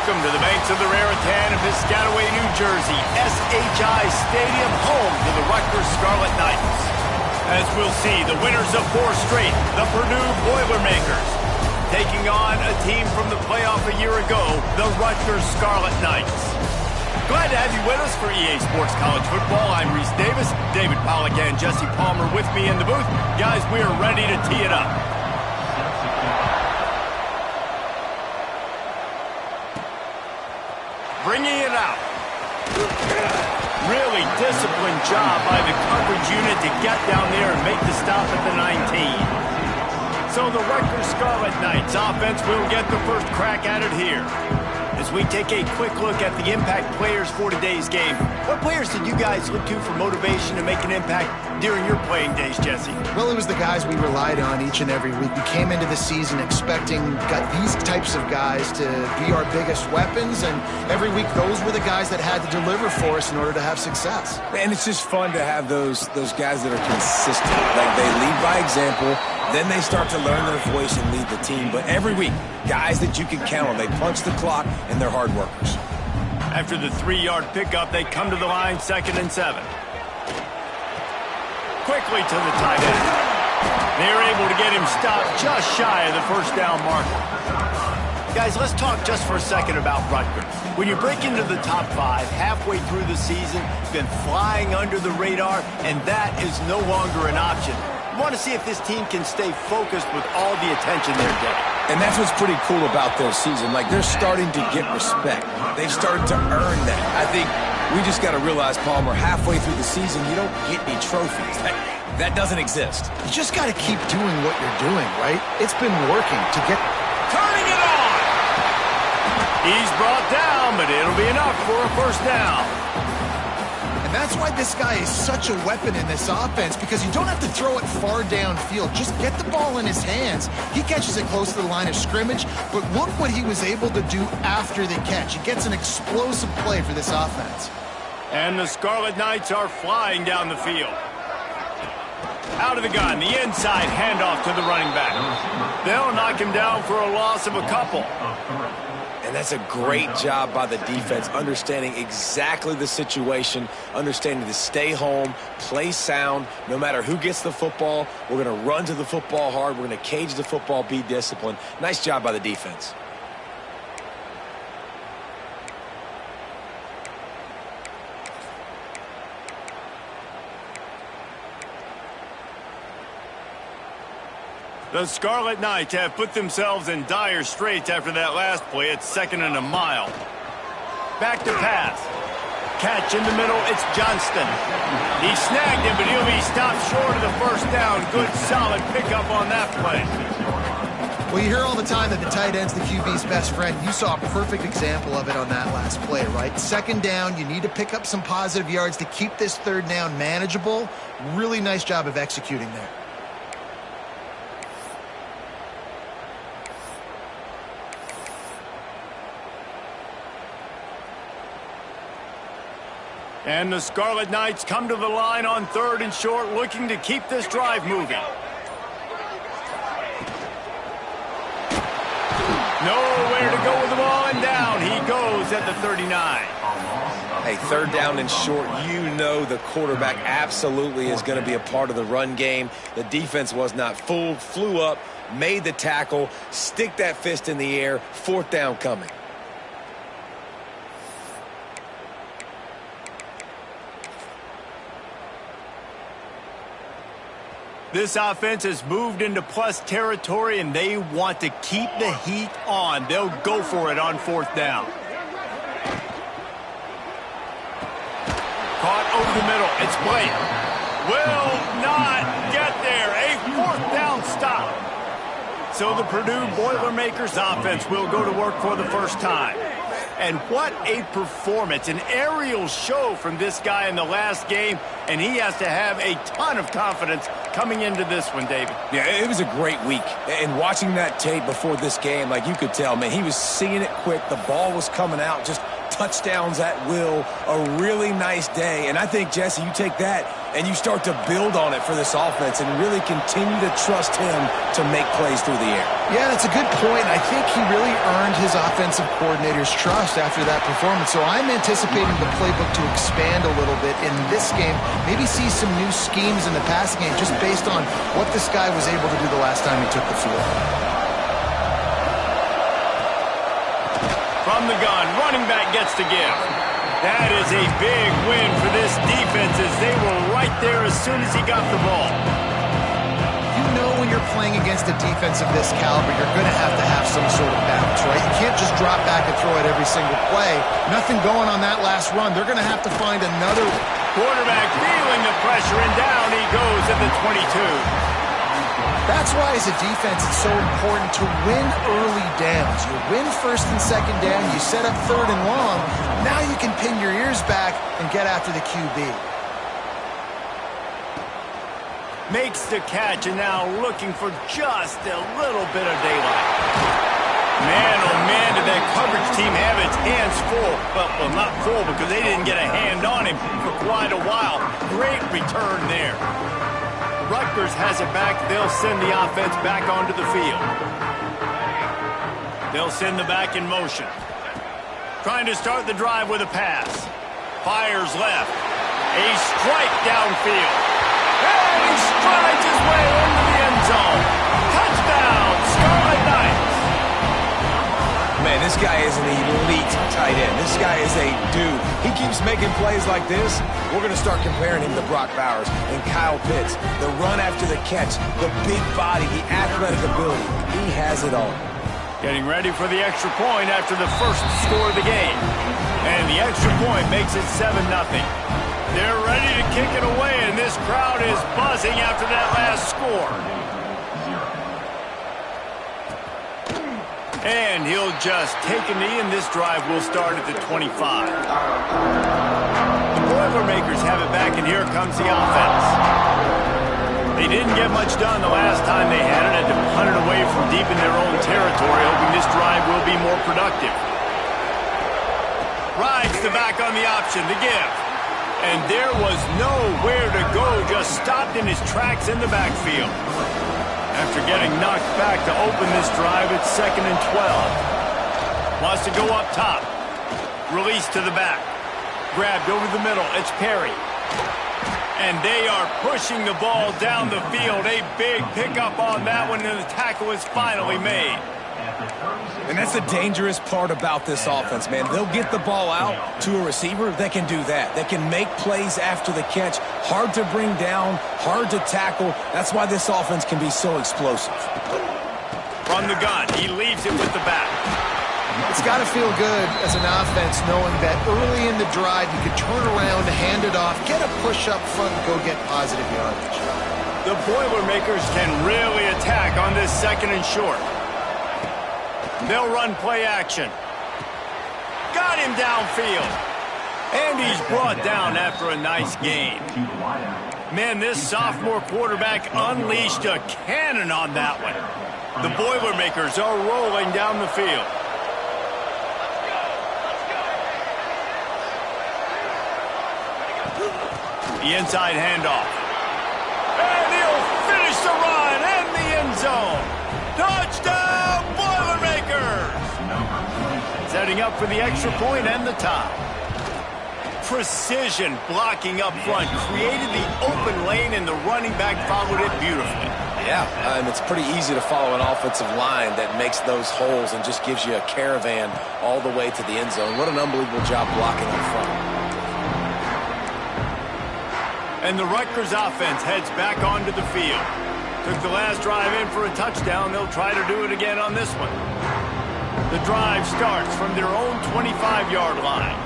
Welcome to the banks of the Raritan in Piscataway, New Jersey. SHI Stadium, home to the Rutgers Scarlet Knights. As we'll see, the winners of 4 straight, the Purdue Boilermakers, taking on a team from the playoff a year ago, the Rutgers Scarlet Knights. Glad to have you with us for EA Sports College Football. I'm Reese Davis, David Pollack and Jesse Palmer with me in the booth. Guys, we are ready to tee it up. Bringing it out. Really disciplined job by the coverage unit to get down there and make the stop at the 19. So the Rutgers Scarlet Knights offense will get the first crack at it here. As we take a quick look at the impact players for today's game, what players did you guys look to for motivation to make an impact during your playing days, Jesse? Well, it was the guys we relied on each and every week. We came into the season expecting these types of guys to be our biggest weapons, and every week those were the guys that had to deliver for us in order to have success. And it's just fun to have those guys that are consistent. Like, they lead by example, then they start to learn their voice and lead the team. But every week, guys that you can count on, they punch the clock, and they're hard workers. After the 3-yard pickup, they come to the line, 2nd and 7. Quickly to the tight end. They're able to get him stopped just shy of the first down marker. Guys, let's talk just for a second about Rutgers. When you break into the top 5 halfway through the season, been flying under the radar, and that is no longer an option. You want to see if this team can stay focused with all the attention they're getting. And that's what's pretty cool about their season. Like, they're starting to get respect. They've started to earn that. I think we just got to realize, Palmer, halfway through the season, you don't get any trophies. That doesn't exist. You just got to keep doing what you're doing, right? It's been working to get... Turning it on! He's brought down, but it'll be enough for a first down. And that's why this guy is such a weapon in this offense, because you don't have to throw it far downfield. Just get the ball in his hands. He catches it close to the line of scrimmage, but look what he was able to do after the catch. He gets an explosive play for this offense. And the Scarlet Knights are flying down the field. Out of the gun, the inside handoff to the running back. They'll knock him down for a loss of a couple. And that's a great job by the defense, understanding exactly the situation, understanding to stay home, play sound. No matter who gets the football, we're going to run to the football hard. We're going to cage the football, be disciplined. Nice job by the defense. The Scarlet Knights have put themselves in dire straits after that last play. It's 2nd and a mile. Back to pass. Catch in the middle. It's Johnston. He snagged him, but he'll be stopped short of the first down. Good, solid pickup on that play. Well, you hear all the time that the tight end's the QB's best friend. You saw a perfect example of it on that last play, right? 2nd down, you need to pick up some positive yards to keep this 3rd down manageable. Really nice job of executing there. And the Scarlet Knights come to the line on 3rd and short, looking to keep this drive moving. Nowhere to go with the ball, and down he goes at the 39. Hey, 3rd down and short, you know the quarterback absolutely is going to be a part of the run game. The defense was not fooled, flew up, made the tackle, stick that fist in the air, 4th down coming. This offense has moved into plus territory, and they want to keep the heat on. They'll go for it on 4th down. Caught over the middle. It's Blake. Will not get there. A 4th down stop. So the Purdue Boilermakers offense will go to work for the first time. And what a performance, an aerial show from this guy in the last game, and he has to have a ton of confidence coming into this one, David. Yeah, it was a great week. And watching that tape before this game, like, you could tell, man, he was seeing it quick. The ball was coming out just touchdowns at will, a really nice day. And I think, Jesse, you take that and you start to build on it for this offense and really continue to trust him to make plays through the air. Yeah, that's a good point. I think he really earned his offensive coordinator's trust after that performance. So I'm anticipating the playbook to expand a little bit in this game, maybe see some new schemes in the passing game just based on what this guy was able to do the last time he took the field. From the gun, running back gets to give. That is a big win for this defense as they were right there as soon as he got the ball. You know when you're playing against a defense of this caliber, you're going to have some sort of bounce, right? You can't just drop back and throw it every single play. Nothing going on that last run. They're going to have to find another. Quarterback feeling the pressure, and down he goes at the 22. That's why, as a defense, it's so important to win early downs. You win first and second down, you set up third and long. Now you can pin your ears back and get after the QB. Makes the catch, and now looking for just a little bit of daylight. Man, oh man, did that coverage team have its hands full. Well, not full because they didn't get a hand on him for quite a while. Great return there. Rutgers has it back. They'll send the offense back onto the field. They'll send the back in motion. Trying to start the drive with a pass. Fires left. A strike downfield. And he strides his way into the end zone. Touchdown, Scarlet Knights. Man, this guy is an elite tight end. This guy is a dude. He keeps making plays like this. We're going to start comparing him to Brock Bowers and Kyle Pitts. The run after the catch, the big body, the athletic ability. He has it all. Getting ready for the extra point after the first score of the game. And the extra point makes it 7-0. They're ready to kick it away, and this crowd is buzzing after that last score. And he'll just take a knee, and this drive will start at the 25. The Boilermakers have it back, and here comes the offense. They didn't get much done the last time they had it, had to punt it away from deep in their own territory, hoping this drive will be more productive. Rides the back on the option to give. And there was nowhere to go, just stopped in his tracks in the backfield. After getting knocked back to open this drive, it's 2nd and 12. Wants to go up top. Release to the back. Grabbed over the middle. It's Perry. And they are pushing the ball down the field. A big pickup on that one, and the tackle is finally made. And that's the dangerous part about this offense, man. They'll get the ball out to a receiver that can do that. That can make plays after the catch. Hard to bring down, hard to tackle. That's why this offense can be so explosive. From the gun, he leaves it with the back. It's got to feel good as an offense knowing that early in the drive you can turn around, hand it off, get a push up front, and go get positive yardage. The Boilermakers can really attack on this 2nd and short. They'll run play action. Got him downfield. And he's brought down after a nice gain. Man, this sophomore quarterback unleashed a cannon on that one. The Boilermakers are rolling down the field. The inside handoff. And he'll finish the run in the end zone. Touchdown, Boilermakers! Setting up for the extra point and the tie. Precision blocking up front created the open lane, and the running back followed it beautifully. Yeah, and it's pretty easy to follow an offensive line that makes those holes and just gives you a caravan all the way to the end zone. What an unbelievable job blocking up front. And the Rutgers offense heads back onto the field. Took the last drive in for a touchdown. They'll try to do it again on this one. The drive starts from their own 25-yard line.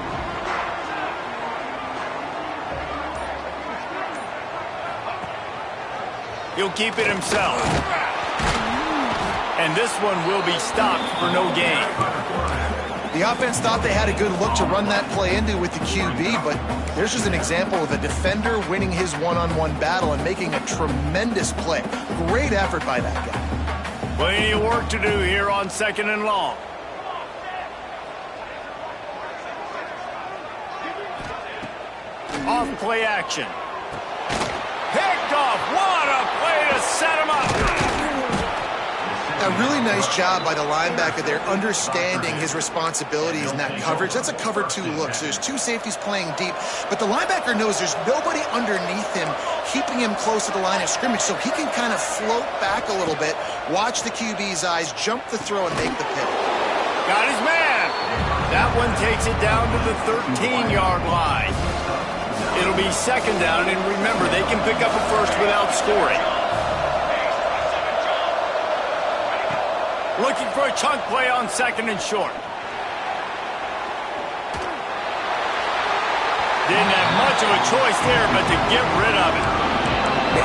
He'll keep it himself. And this one will be stopped for no gain. The offense thought they had a good look to run that play into with the QB, but there's just an example of a defender winning his one-on-one battle and making a tremendous play. Great effort by that guy. Plenty of work to do here on 2nd and long. Off play action. Picked off. What a play to set him up. A really nice job by the linebacker there, understanding his responsibilities in that coverage. That's a cover 2 look, so there's 2 safeties playing deep, but the linebacker knows there's nobody underneath him keeping him close to the line of scrimmage, so he can kind of float back a little bit, watch the QB's eyes, jump the throw, and make the pick. Got his man. That one takes it down to the 13-yard line. It'll be second down, and remember, they can pick up a first without scoring. Looking for a chunk play on second and short. Didn't have much of a choice there, but to get rid of it.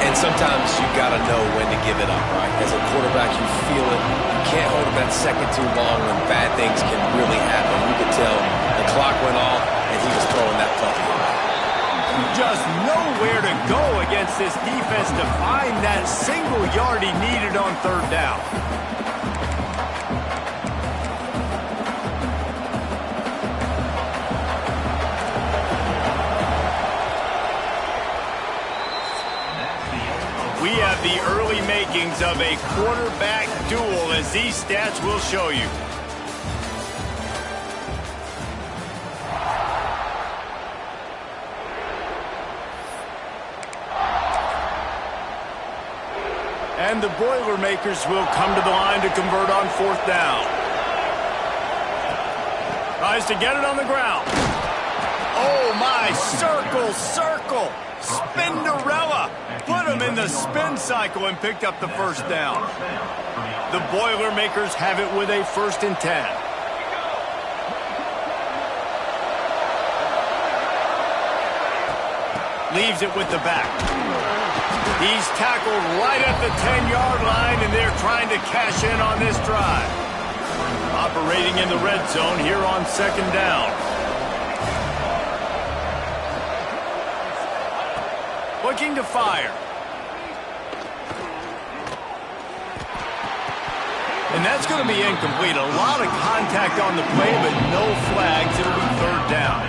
And sometimes you got to know when to give it up, right? As a quarterback, you feel it. You can't hold it that second too long when bad things can really happen. You could tell the clock went off, and he was throwing that puppy away. Just nowhere to go against this defense to find that single yard he needed on third down. We have the early makings of a quarterback duel, as these stats will show you. And the Boilermakers will come to the line to convert on fourth down. Tries to get it on the ground. Oh, my, circle, circle. Spinderella. Put him in the spin cycle and picked up the first down. The Boilermakers have it with a 1st and 10. Leaves it with the back. He's tackled right at the 10-yard line, and they're trying to cash in on this drive. Operating in the red zone here on second down. Looking to fire. And that's going to be incomplete. A lot of contact on the play, but no flags. It'll be third down.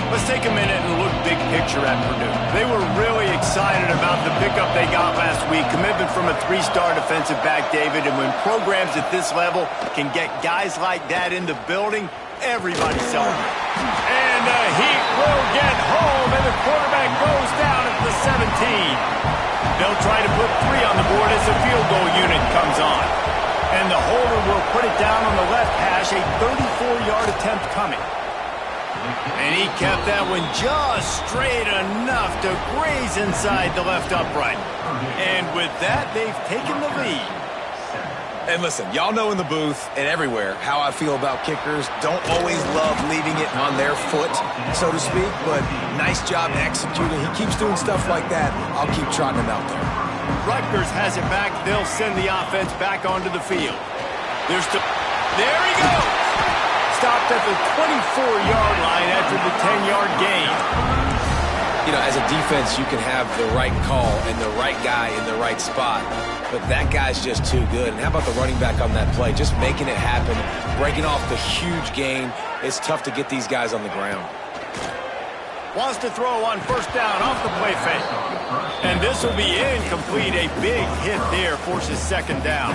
Let's take a minute and look big picture at Purdue. They were really excited about the pickup they got last week. Commitment from a 3-star defensive back, David. And when programs at this level can get guys like that in the building, everybody celebrates. And the Heat will get home, and the quarterback goes down at the 17. They'll try to put 3 on the board as the field goal unit comes on. And the holder will put it down on the left hash, a 34-yard attempt coming. And he kept that one just straight enough to graze inside the left upright. And with that, they've taken the lead. And listen, y'all know in the booth and everywhere how I feel about kickers. Don't always love leaving it on their foot, so to speak, but nice job executing. He keeps doing stuff like that. I'll keep trotting him out there. Rutgers has it back. They'll send the offense back onto the field. There he goes. Stopped at the 24-yard line after the 10-yard gain. You know, as a defense, you can have the right call and the right guy in the right spot, but that guy's just too good. And how about the running back on that play? Just making it happen, breaking off the huge gain. It's tough to get these guys on the ground. Wants to throw on first down off the play fake. And this will be incomplete. A big hit there forces second down.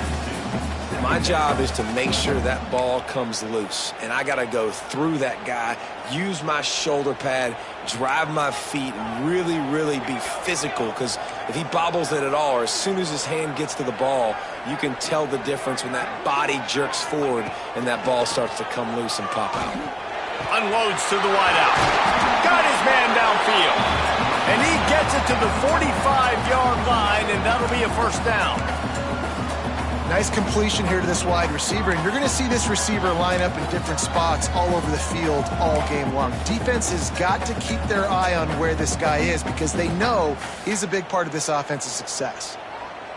My job is to make sure that ball comes loose, and I got to go through that guy, use my shoulder pad, drive my feet, and really, really be physical, because if he bobbles it at all, or as soon as his hand gets to the ball, you can tell the difference when that body jerks forward and that ball starts to come loose and pop out. Unloads to the wideout. Got his man downfield. And he gets it to the 45-yard line, and that'll be a first down. Nice completion here to this wide receiver, and you're going to see this receiver line up in different spots all over the field all game long. Defense has got to keep their eye on where this guy is because they know he's a big part of this offense's success.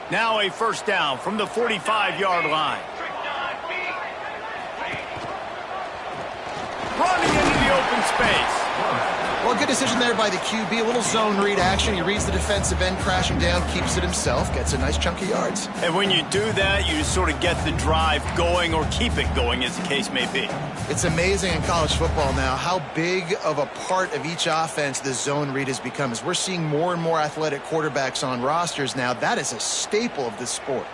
Now a first down from the 45-yard line. Running into the open space. Well, good decision there by the QB. A little zone read action. He reads the defensive end crashing down, keeps it himself, gets a nice chunk of yards. And when you do that, you sort of get the drive going or keep it going, as the case may be. It's amazing in college football now how big of a part of each offense the zone read has become. As we're seeing more and more athletic quarterbacks on rosters now, that is a staple of this sport.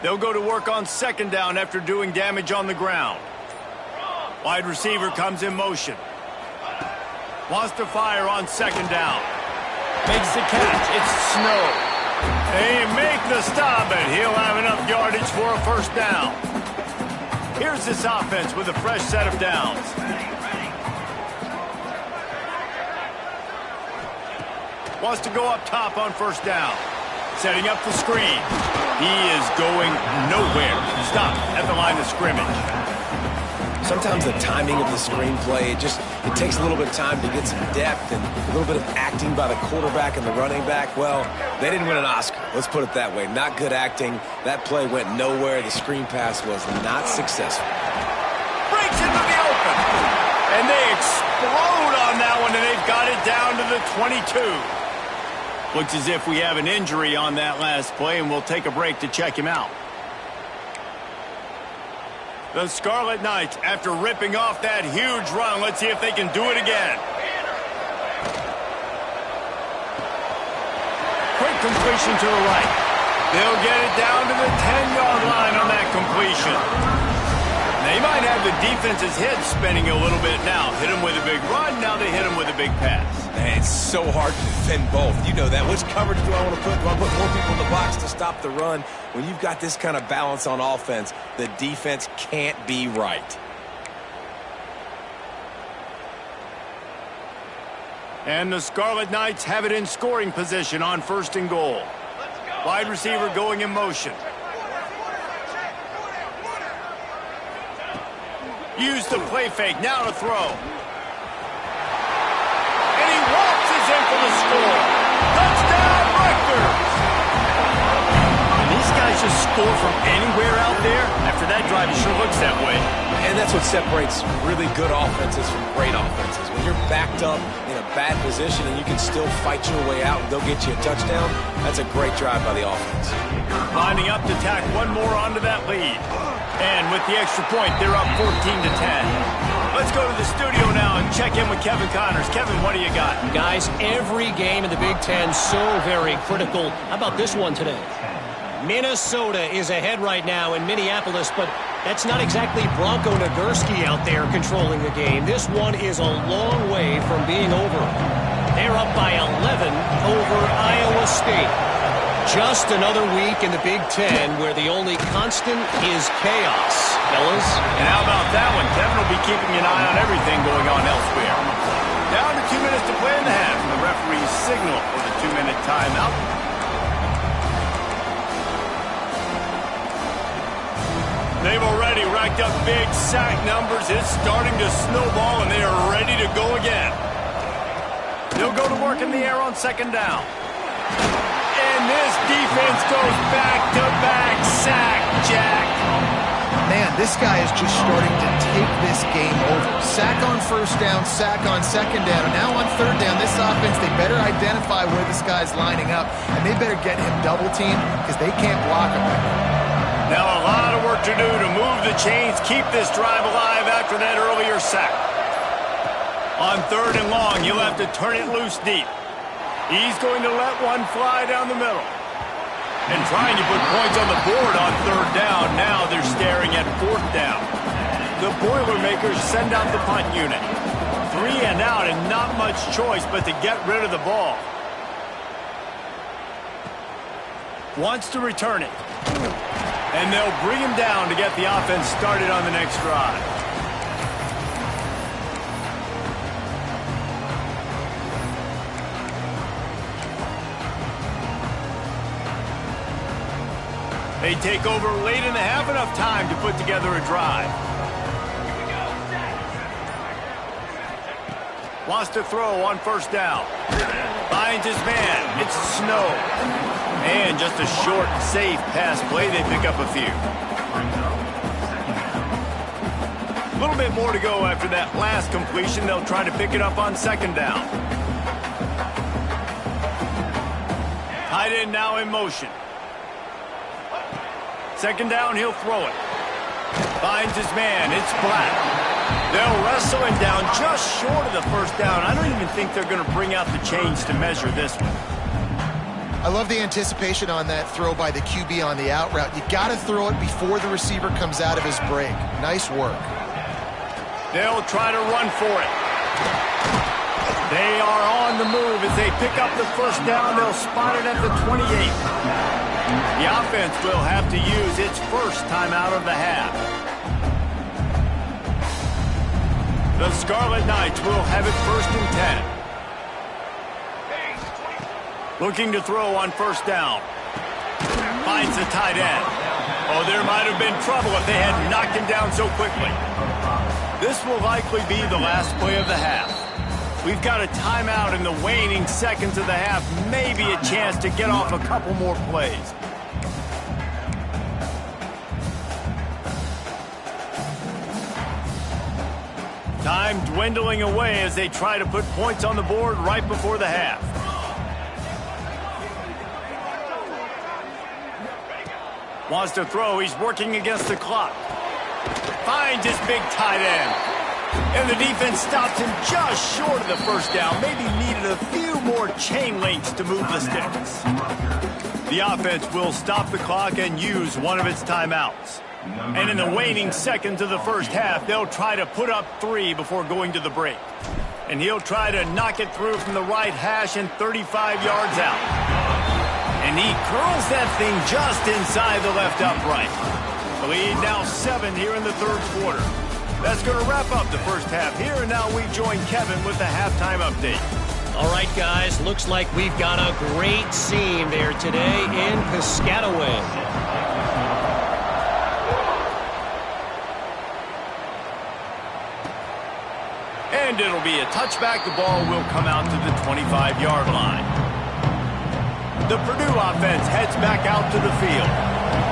They'll go to work on second down after doing damage on the ground. Wide receiver comes in motion. Wants to fire on second down. Makes the catch. It's Snow. They make the stop, and he'll have enough yardage for a first down. Here's this offense with a fresh set of downs. Wants to go up top on first down. Setting up the screen. He is going nowhere. Stop at the line of scrimmage. Sometimes the timing of the screenplay, it takes a little bit of time to get some depth and a little bit of acting by the quarterback and the running back. Well, they didn't win an Oscar. Let's put it that way. Not good acting. That play went nowhere. The screen pass was not successful. Breaks into the open. And they explode on that one, and they've got it down to the 22. Looks as if we have an injury on that last play, and we'll take a break to check him out. The Scarlet Knights, after ripping off that huge run, let's see if they can do it again. Quick completion to the right. They'll get it down to the 10-yard line on that completion. They might have the defense's head spinning a little bit now. Hit him with a big run, now they hit him with a big pass. Man, it's so hard to defend both. You know that. Which coverage do I want to put? Do I put more people in the box to stop the run? When you've got this kind of balance on offense, the defense can't be right. And the Scarlet Knights have it in scoring position on first and goal. Wide receiver going in motion. Use the play fake, now to throw. And he waltzes in for the score. Touchdown, Rutgers! And these guys just score from anywhere out there. After that drive, it sure looks that way. And that's what separates really good offenses from great offenses. When you're backed up in a bad position and you can still fight your way out and they'll get you a touchdown, that's a great drive by the offense. Lining up to tack one more onto that lead. And with the extra point, they're up 14-10. Let's go to the studio now and check in with Kevin Connors. Kevin, what do you got? Guys, every game in the Big Ten so very critical. How about this one today? Minnesota is ahead right now in Minneapolis, but that's not exactly Bronco Nagurski out there controlling the game. This one is a long way from being over. They're up by 11 over Iowa State. Just another week in the Big Ten where the only constant is chaos, fellas. And how about that one? Kevin will be keeping an eye on everything going on elsewhere. Down to 2 minutes to play in the half. The referee's signal for the 2-minute timeout. They've already racked up big sack numbers. It's starting to snowball, and they are ready to go again. They'll go to work in the air on second down. And this defense goes back-to-back sack, Jack. Man, this guy is just starting to take this game over. Sack on first down, sack on second down, and now on third down, this offense, they better identify where this guy's lining up, and they better get him double-teamed because they can't block him. Now a lot of work to do to move the chains, keep this drive alive after that earlier sack. On third and long, you'll have to turn it loose deep. He's going to let one fly down the middle. And trying to put points on the board on third down. Now they're staring at fourth down. The Boilermakers send out the punt unit. 3 and out and not much choice but to get rid of the ball. Wants to return it. And they'll bring him down to get the offense started on the next drive. They take over late in the half, enough time to put together a drive. Wants to throw on first down. Finds his man. It's Snow. And just a short, safe pass play. They pick up a few. A little bit more to go after that last completion. They'll try to pick it up on second down. Tight end now in motion. Second down, he'll throw it. Finds his man. It's Black. They'll wrestle him down just short of the first down. I don't even think they're going to bring out the chains to measure this one. I love the anticipation on that throw by the QB on the out route. You got to throw it before the receiver comes out of his break. Nice work. They'll try to run for it. They are on the move as they pick up the first down. They'll spot it at the 28. The offense will have to use its first timeout of the half. The Scarlet Knights will have it 1st and 10. Looking to throw on first down. Finds the tight end. Oh, there might have been trouble if they had knocked him down so quickly. This will likely be the last play of the half. We've got a timeout in the waning seconds of the half. Maybe a chance to get off a couple more plays. Time dwindling away as they try to put points on the board right before the half. Wants to throw. He's working against the clock. Finds his big tight end. And the defense stops him just short of the first down. Maybe needed a few more chain links to move the sticks. The offense will stop the clock and use one of its timeouts. And in the waning seconds of the first half, they'll try to put up 3 before going to the break. And he'll try to knock it through from the right hash and 35 yards out. And he curls that thing just inside the left upright. The lead now 7 here in the third quarter. That's going to wrap up the first half here, and now we join Kevin with the halftime update. All right, guys, looks like we've got a great scene there today in Piscataway. And it'll be a touchback. The ball will come out to the 25-yard line. The Purdue offense heads back out to the field.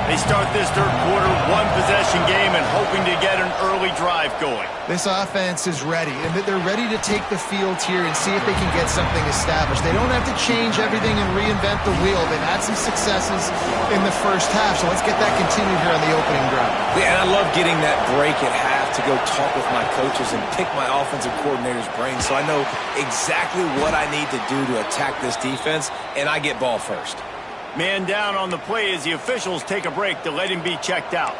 They start this third quarter one-possession game and hoping to get an early drive going. This offense is ready, and they're ready to take the field here and see if they can get something established. They don't have to change everything and reinvent the wheel. They've had some successes in the first half, so let's get that continued here on the opening drive. Yeah, and I love getting that break at half to go talk with my coaches and pick my offensive coordinator's brain so I know exactly what I need to do to attack this defense, and I get ball first. Man down on the play as the officials take a break to let him be checked out.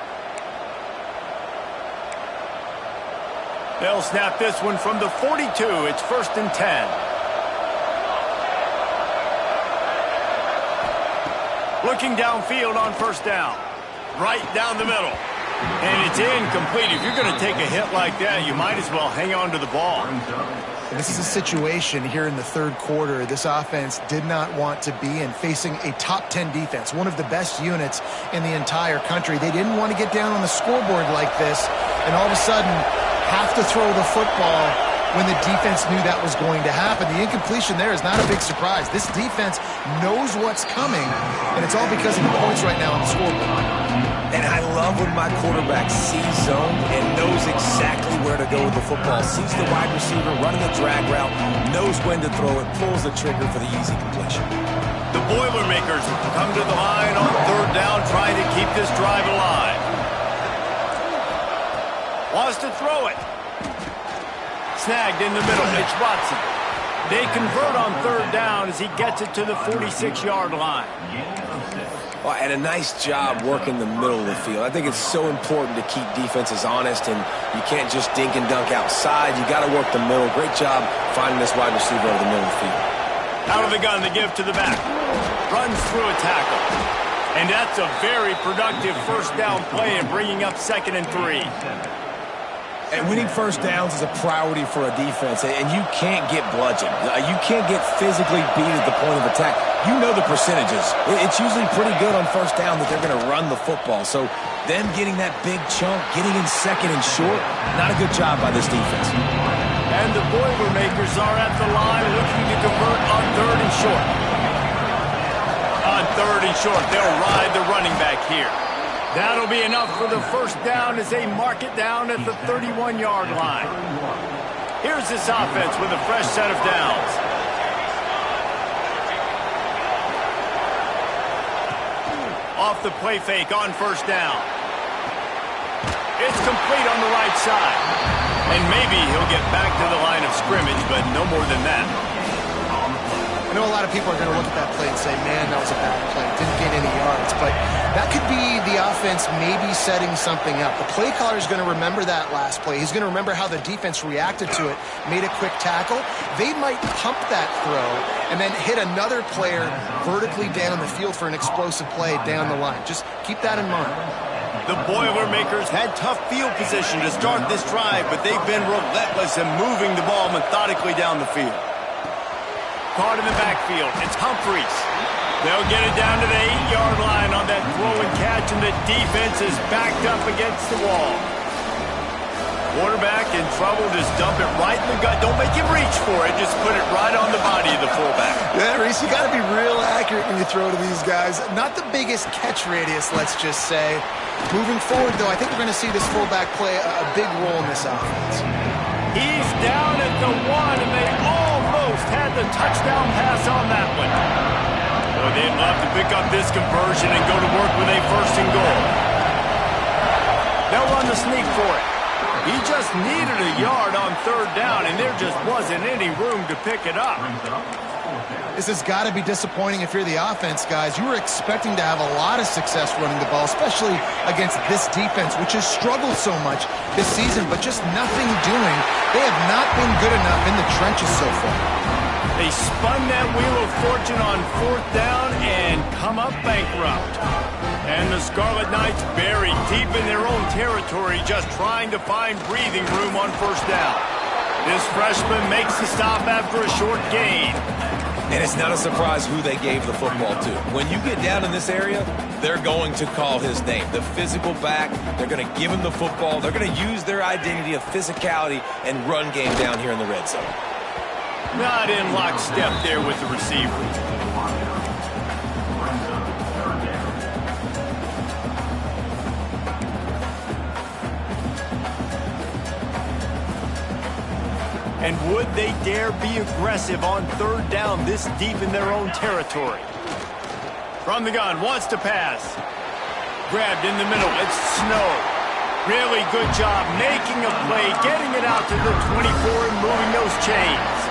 They'll snap this one from the 42. It's 1st and 10. Looking downfield on first down. Right down the middle. And it's incomplete. If you're going to take a hit like that, you might as well hang on to the ball. This is a situation here in the third quarter this offense did not want to be in, facing a top 10 defense, one of the best units in the entire country. They didn't want to get down on the scoreboard like this and all of a sudden have to throw the football when the defense knew that was going to happen. The incompletion there is not a big surprise. This defense knows what's coming, and it's all because of the points right now on the scoreboard. And I love when my quarterback sees zone and knows exactly where to go with the football. Sees the wide receiver running the drag route, knows when to throw it, pulls the trigger for the easy completion. The Boilermakers come to the line on third down, trying to keep this drive alive. Wants to throw it. Snagged in the middle. It's Watson. They convert on third down as he gets it to the 46-yard line. Well, and a nice job working the middle of the field. I think it's so important to keep defenses honest, and you can't just dink and dunk outside. You got to work the middle. Great job finding this wide receiver over the middle of the field. Out of the gun, the give to the back. Runs through a tackle. And that's a very productive first down play in bringing up 2nd and 3. And winning first downs is a priority for a defense, and you can't get bludgeoned. You can't get physically beat at the point of attack. You know the percentages. It's usually pretty good on first down that they're going to run the football. So them getting that big chunk, getting in 2nd and short, not a good job by this defense. And the Boilermakers are at the line looking to convert on 3rd and short. On 3rd and short, they'll ride the running back here. That'll be enough for the first down as they mark it down at the 31-yard line. Here's this offense with a fresh set of downs. Off the play fake on 1st down. It's complete on the right side. And maybe he'll get back to the line of scrimmage, but no more than that. I know a lot of people are going to look at that play and say, man, that was a bad play. Didn't gain any yards. But that could be the offense maybe setting something up. The play caller is going to remember that last play. He's going to remember how the defense reacted to it, made a quick tackle. They might pump that throw and then hit another player vertically down the field for an explosive play down the line. Just keep that in mind. The Boilermakers had tough field position to start this drive, but they've been relentless in moving the ball methodically down the field. Caught in the backfield. It's Humphreys. They'll get it down to the 8-yard line on that throw and catch, and the defense is backed up against the wall. Quarterback in trouble. Just dump it right in the gut. Don't make him reach for it. Just put it right on the body of the fullback. Yeah, Reese, you got to be real accurate when you throw to these guys. Not the biggest catch radius, let's just say. Moving forward, though, I think we're going to see this fullback play a big role in this offense. He's down at the 1, and they almost had the touchdown pass on that one. Boy, they'd love to pick up this conversion and go to work with a 1st and goal. They'll run the sneak for it. He just needed a yard on 3rd down, and there just wasn't any room to pick it up. This has got to be disappointing if you're the offense, guys. You were expecting to have a lot of success running the ball, especially against this defense, which has struggled so much this season, but just nothing doing. They have not been good enough in the trenches so far. They spun that wheel of fortune on 4th down and come up bankrupt. And the Scarlet Knights buried deep in their own territory, just trying to find breathing room on 1st down. This freshman makes the stop after a short gain. And it's not a surprise who they gave the football to. When you get down in this area, they're going to call his name. The physical back, they're going to give him the football. They're going to use their identity of physicality and run game down here in the red zone. Not in lockstep there with the receiver. And would they dare be aggressive on 3rd down this deep in their own territory? From the gun, wants to pass. Grabbed in the middle, it's Snow. Really good job making a play, getting it out to the 24 and moving those chains.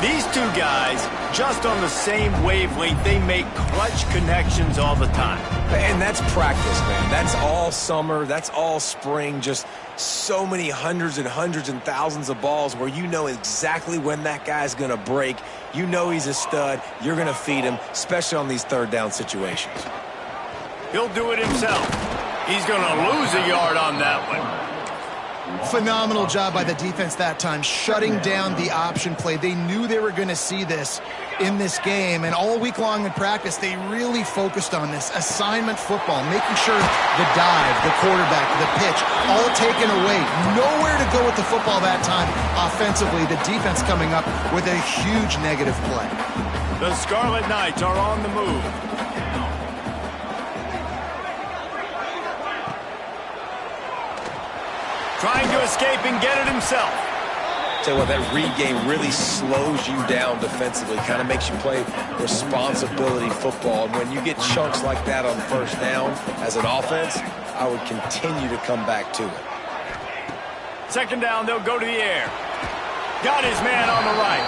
These two guys, just on the same wavelength, they make clutch connections all the time. And that's practice, man. That's all summer. That's all spring. Just so many hundreds and thousands of balls where you know exactly when that guy's going to break. You know he's a stud. You're going to feed him, especially on these 3rd down situations. He'll do it himself. He's going to lose a yard on that one. Phenomenal job by the defense that time, shutting down the option play. They knew they were going to see this in this game, and all week long in practice, they really focused on this assignment football, making sure the dive, the quarterback, the pitch, all taken away. Nowhere to go with the football that time offensively. The defense coming up with a huge negative play. The Scarlet Knights are on the move. Trying to escape and get it himself. Tell you what, that read game really slows you down defensively, kind of makes you play responsibility football. And when you get chunks like that on 1st down as an offense, I would continue to come back to it. 2nd down, they'll go to the air. Got his man on the right.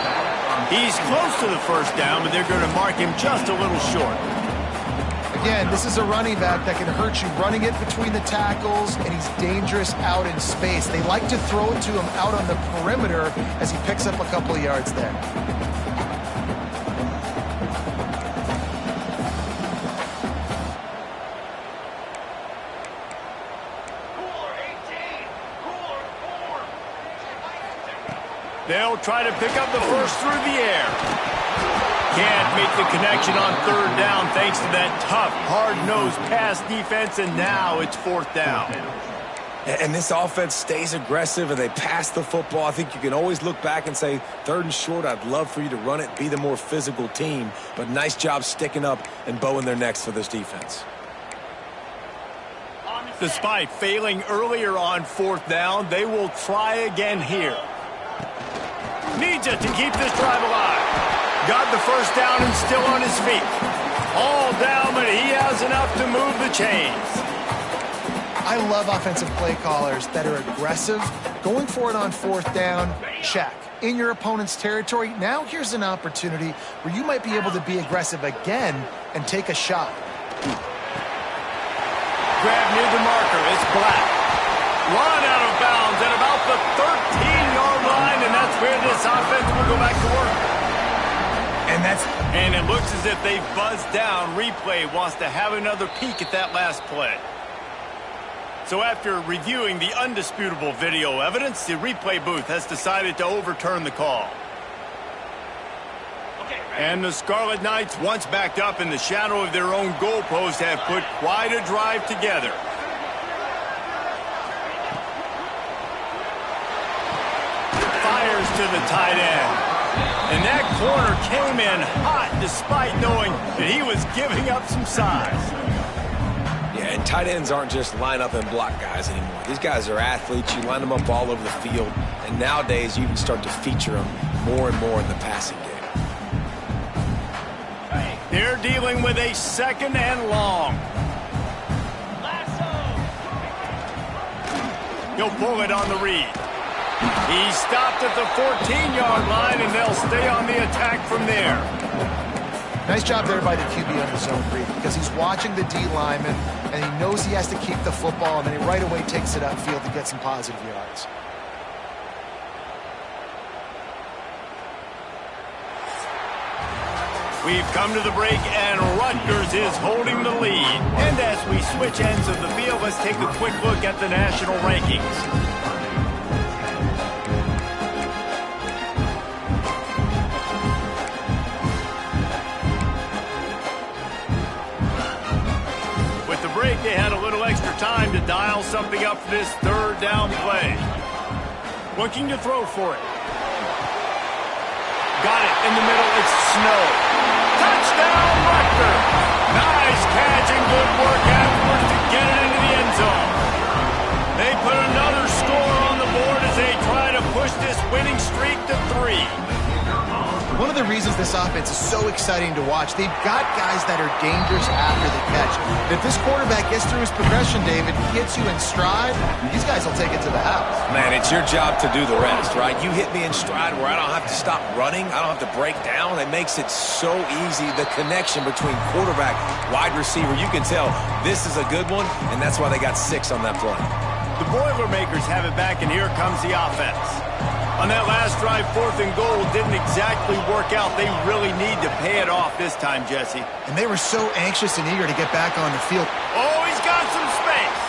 He's close to the 1st down, but they're going to mark him just a little short. Again, this is a running back that can hurt you running it between the tackles, and he's dangerous out in space. They like to throw it to him out on the perimeter as he picks up a couple of yards there. They'll try to pick up the first through the air. Can't make the connection on 3rd down thanks to that tough, hard-nosed pass defense, and now it's 4th down. And this offense stays aggressive and they pass the football. I think you can always look back and say, 3rd and short, I'd love for you to run it, be the more physical team. But nice job sticking up and bowing their necks for this defense. Despite failing earlier on 4th down, they will try again here. Needs it to keep this drive alive. Got the 1st down and still on his feet. All down, but he has enough to move the chains. I love offensive play callers that are aggressive. Going for it on 4th down, check. In your opponent's territory, now here's an opportunity where you might be able to be aggressive again and take a shot. Grab near the marker, it's Black. Run out of bounds at about the 13-yard line, and that's where this offense will go back to work. And it looks as if they've buzzed down. Replay wants to have another peek at that last play. So after reviewing the undisputable video evidence, the replay booth has decided to overturn the call. And the Scarlet Knights, once backed up in the shadow of their own goalpost, have put quite a drive together. Fires to the tight end. And that corner came in hot despite knowing that he was giving up some size. Yeah, and tight ends aren't just line up and block guys anymore. These guys are athletes. You line them up all over the field. And nowadays, you can start to feature them more and more in the passing game. They're dealing with a 2nd and long. He'll pull it on the read. He stopped at the 14-yard line, and they'll stay on the attack from there. Nice job there by the QB on the zone read because he's watching the D lineman, and he knows he has to keep the football, and then he right away takes it upfield to get some positive yards. We've come to the break, and Rutgers is holding the lead. And as we switch ends of the field, let's take a quick look at the national rankings. With the break, they had a little extra time to dial something up for this 3rd down play. Looking to throw for it. Got it in the middle. It's Snow. Touchdown, Rutgers! Nice catch and good work afterwards to get it into the end zone. They put another score on the board as they try to push this winning streak to 3. One of the reasons this offense is so exciting to watch, they've got guys that are dangerous after the catch. If this quarterback gets through his progression, David, gets you in stride, these guys will take it to the house. Man, it's your job to do the rest, right? You hit me in stride where I don't have to stop running. I don't have to break down. It makes it so easy. The connection between quarterback, wide receiver, you can tell this is a good one, and that's why they got 6 on that play. The Boilermakers have it back, and here comes the offense. On that last drive, 4th and goal didn't exactly work out. They really need to pay it off this time, Jesse. And they were so anxious and eager to get back on the field. Oh, he's got some space.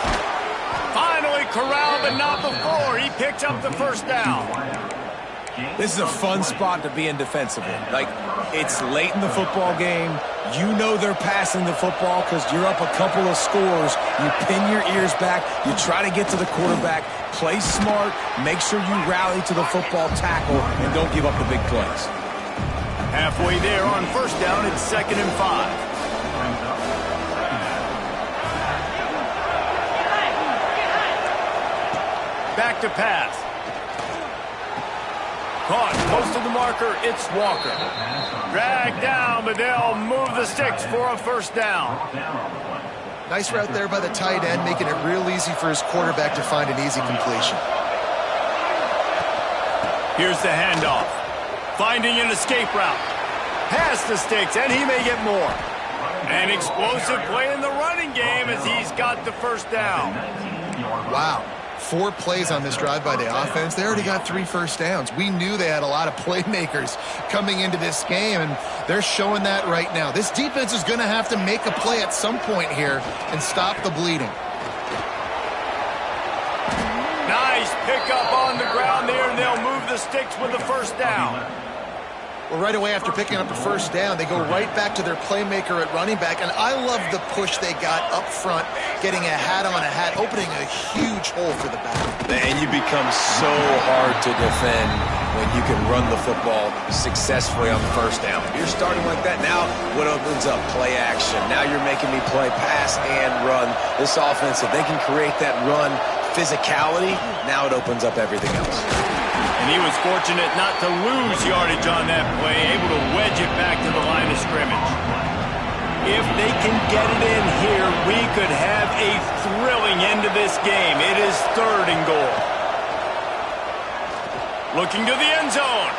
Finally corralled, but not before. He picked up the 1st down. This is a fun spot to be in defensively. Like, it's late in the football game. You know they're passing the football because you're up a couple of scores. You pin your ears back. You try to get to the quarterback. Play smart. Make sure you rally to the football tackle and don't give up the big plays. Halfway there on 1st down, it's 2nd and 5. Back to pass. Caught close to the marker, it's Walker. Dragged down, but they'll move the sticks for a 1st down. Nice route there by the tight end, making it real easy for his quarterback to find an easy completion. Here's the handoff. Finding an escape route. Past the sticks, and he may get more. An explosive play in the running game as he's got the 1st down. Wow. 4 plays on this drive by the offense. They already got 3 first downs. We knew they had a lot of playmakers coming into this game, and they're showing that right now. This defense is going to have to make a play at some point here and stop the bleeding. Nice pickup on the ground there, and they'll move the sticks with the 1st down. Well, right away after picking up a first down, they go right back to their playmaker at running back, and I love the push they got up front, getting a hat on a hat, opening a huge hole for the back. And you become so hard to defend when you can run the football successfully on the first down. You're starting like that. Now what opens up? Play action. Now you're making me play pass and run. This offense, if they can create that run physicality, now it opens up everything else. And he was fortunate not to lose yardage on that play, able to wedge it back to the line of scrimmage. If they can get it in here, we could have a thrilling end to this game. It is 3rd and goal. Looking to the end zone.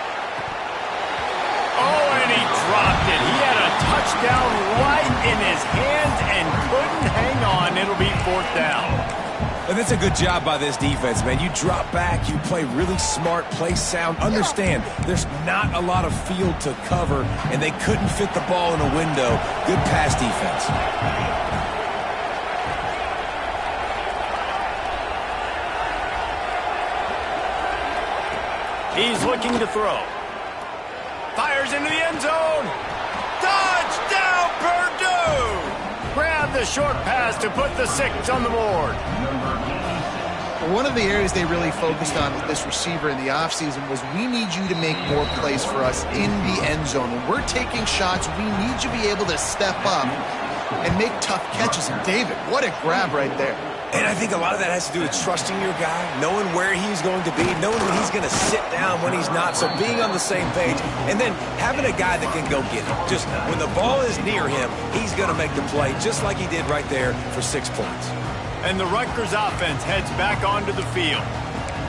Oh, and he dropped it. He had a touchdown right in his hands and couldn't hang on. It'll be 4th down. And that's a good job by this defense, man. You drop back, you play really smart, play sound. Understand, there's not a lot of field to cover, and they couldn't fit the ball in a window. Good pass defense. He's looking to throw. Fires into the end zone. Touchdown, Purdue! Grab the short pass to put the 6 on the board. One of the areas they really focused on with this receiver in the offseason was we need you to make more plays for us in the end zone. When we're taking shots, we need you to be able to step up and make tough catches. And David, what a grab right there. And I think a lot of that has to do with trusting your guy, knowing where he's going to be, knowing when he's going to sit down, when he's not. So being on the same page, and then having a guy that can go get it. Just when the ball is near him, he's going to make the play, just like he did right there for 6 points. And the Rutgers offense heads back onto the field.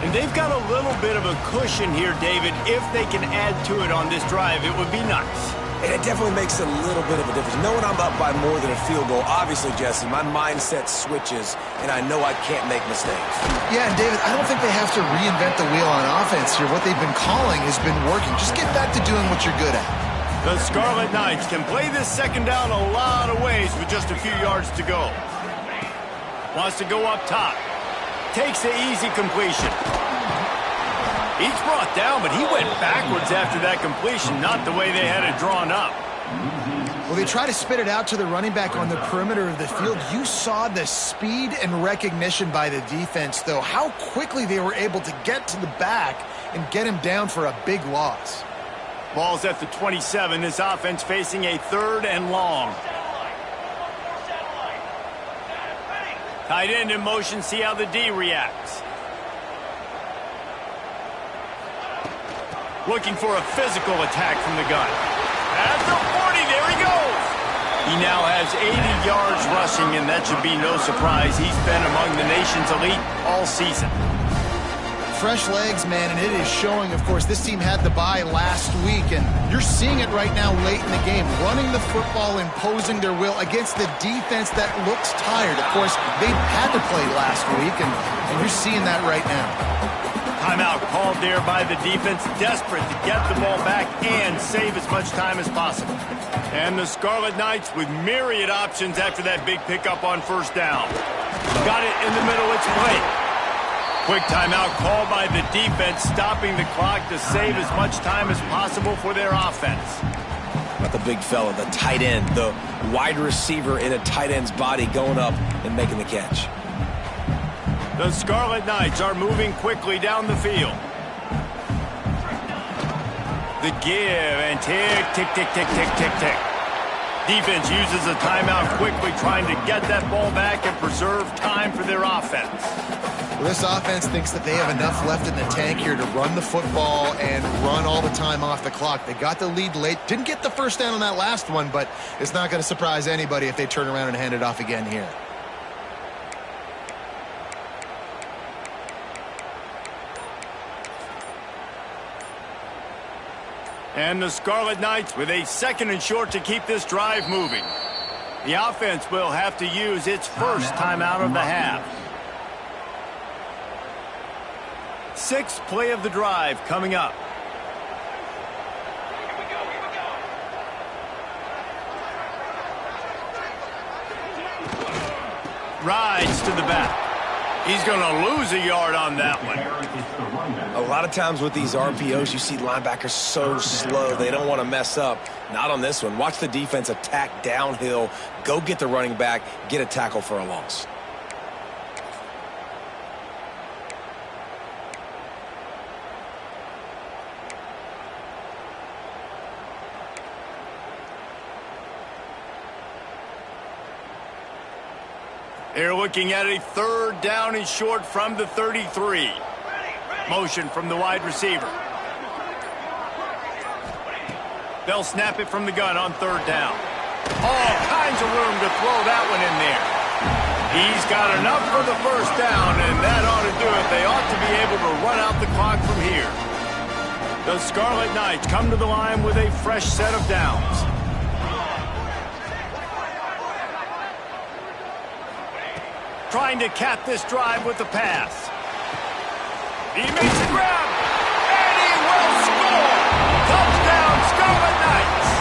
And they've got a little bit of a cushion here, David. If they can add to it on this drive, it would be nice. And it definitely makes a little bit of a difference. Knowing I'm up by more than a field goal, obviously, Jesse, my mindset switches, and I know I can't make mistakes. Yeah, and David, I don't think they have to reinvent the wheel on offense here. What they've been calling has been working. Just get back to doing what you're good at. The Scarlet Knights can play this second down a lot of ways with just a few yards to go. Wants to go up top. Takes the easy completion. He's brought down, but he went backwards after that completion, not the way they had it drawn up. Well, they try to spit it out to the running back on the perimeter of the field. You saw the speed and recognition by the defense, though, how quickly they were able to get to the back and get him down for a big loss. Ball's at the 27. This offense facing a 3rd and long. Tight end in motion, see how the D reacts. Looking for a physical attack from the gun. At the 40, there he goes. He now has 80 yards rushing, and that should be no surprise. He's been among the nation's elite all season. Fresh legs, man, and it is showing. Of course, this team had the bye last week, and you're seeing it right now late in the game. Running the football, imposing their will against the defense that looks tired. Of course, they had to play last week, and you're seeing that right now. Timeout called there by the defense, desperate to get the ball back and save as much time as possible. And the Scarlet Knights with myriad options after that big pickup on first down. Got it in the middle, it's play. Quick timeout called by the defense, stopping the clock to save as much time as possible for their offense. About the big fella, the tight end, the wide receiver in a tight end's body going up and making the catch. The Scarlet Knights are moving quickly down the field. The give and tick, tick, tick, tick, tick, tick, tick. Defense uses a timeout quickly, trying to get that ball back and preserve time for their offense. Well, this offense thinks that they have enough left in the tank here to run the football and run all the time off the clock. They got the lead late. Didn't get the first down on that last one, but it's not going to surprise anybody if they turn around and hand it off again here. And the Scarlet Knights with a 2nd and short to keep this drive moving. The offense will have to use its first timeout of the half. 6th play of the drive coming up. Rides to the back. He's going to lose a yard on that one. A lot of times with these RPOs, you see linebackers so slow. They don't want to mess up. Not on this one. Watch the defense attack downhill, go get the running back, get a tackle for a loss. They're looking at a 3rd down and short from the 33. Motion from the wide receiver. They'll snap it from the gun on 3rd down. All kinds of room to throw that one in there. He's got enough for the 1st down, and that ought to do it. They ought to be able to run out the clock from here. The Scarlet Knights come to the line with a fresh set of downs. Trying to cap this drive with the pass. He makes a grab, and he will score! Touchdown, Scarlet Knights!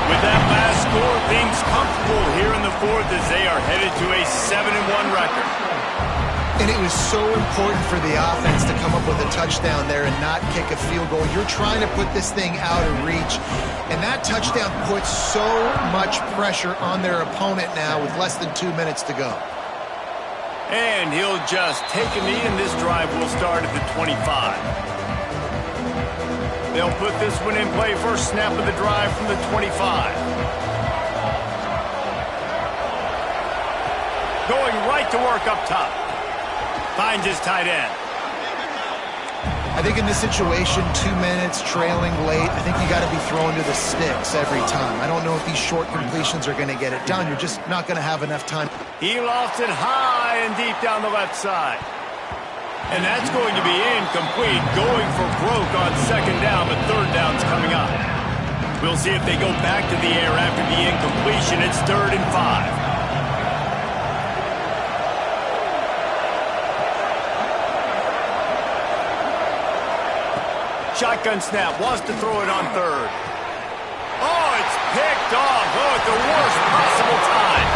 With that last score, things comfortable here in the 4th as they are headed to a 7-1 record. And it was so important for the offense to come up with a touchdown there and not kick a field goal. You're trying to put this thing out of reach, and that touchdown puts so much pressure on their opponent now with less than 2 minutes to go. And he'll just take a knee, and this drive will start at the 25. They'll put this one in play. First snap of the drive from the 25. Going right to work up top. Finds his tight end. I think in this situation, 2 minutes, trailing late, I think you got to be throwing to the sticks every time. I don't know if these short completions are going to get it done. You're just not going to have enough time. He lost it high and deep down the left side. And that's going to be incomplete. Going for broke on 2nd down, but 3rd down's coming up. We'll see if they go back to the air after the incompletion. It's 3rd and 5. Shotgun snap, wants to throw it on 3rd. Oh, it's picked off. Oh, at the worst possible time.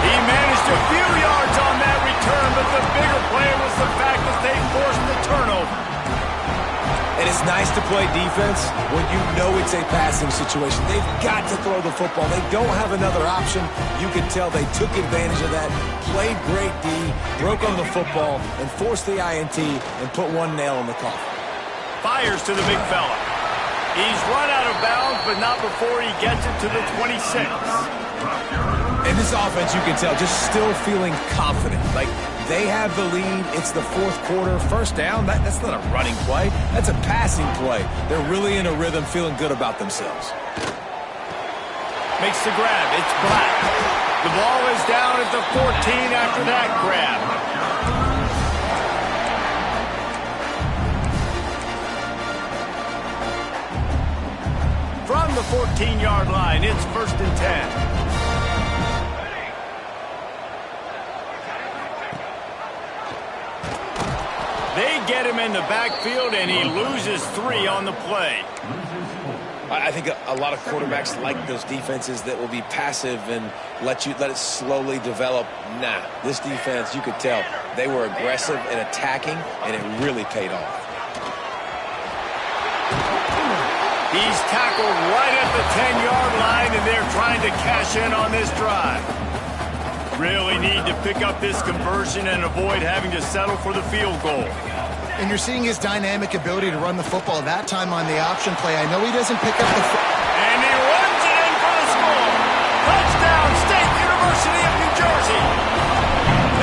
He managed a few yards on that return, but the bigger play was the fact that they forced the turnover. And it's nice to play defense when you know it's a passing situation. They've got to throw the football. They don't have another option. You can tell they took advantage of that, played great D, broke on the football, and forced the INT and put one nail in the coffin. Fires to the big fella. He's run out of bounds, but not before he gets it to the 26. And this offense, you can tell, just still feeling confident. Like, they have the lead. It's the 4th quarter. 1st down, that's not a running play. That's a passing play. They're really in a rhythm, feeling good about themselves. Makes the grab. It's Black. The ball is down at the 14 after that grab. From the 14-yard line, it's 1st and 10. They get him in the backfield, and he loses 3 on the play. I think a lot of quarterbacks like those defenses that will be passive and let it slowly develop. Nah, this defense, you could tell, they were aggressive and attacking, and it really paid off. He's tackled right at the 10-yard line, and they're trying to cash in on this drive. Really need to pick up this conversion and avoid having to settle for the field goal. And you're seeing his dynamic ability to run the football. That time on the option play, I know he doesn't pick up the... And he runs it in for the score. Touchdown, State University of New Jersey.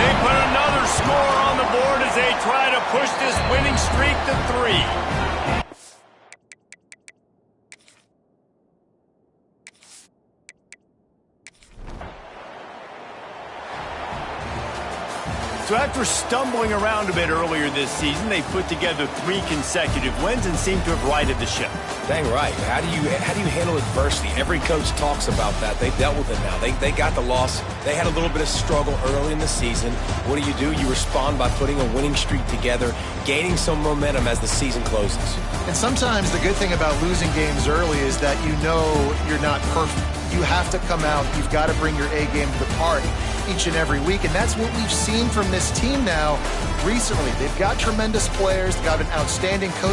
They put another score on the board as they try to push this winning streak to 3. So after stumbling around a bit earlier this season, they put together 3 consecutive wins and seem to have righted the ship. Dang right. How do you handle adversity? Every coach talks about that. They've dealt with it now. They got the loss. They had a little bit of struggle early in the season. What do? You respond by putting a winning streak together, gaining some momentum as the season closes. And sometimes the good thing about losing games early is that you know you're not perfect. you have to come out. You've got to bring your A game to the park each and every week, and that's what we've seen from this team now recently. They've got tremendous players. They've got an outstanding coach.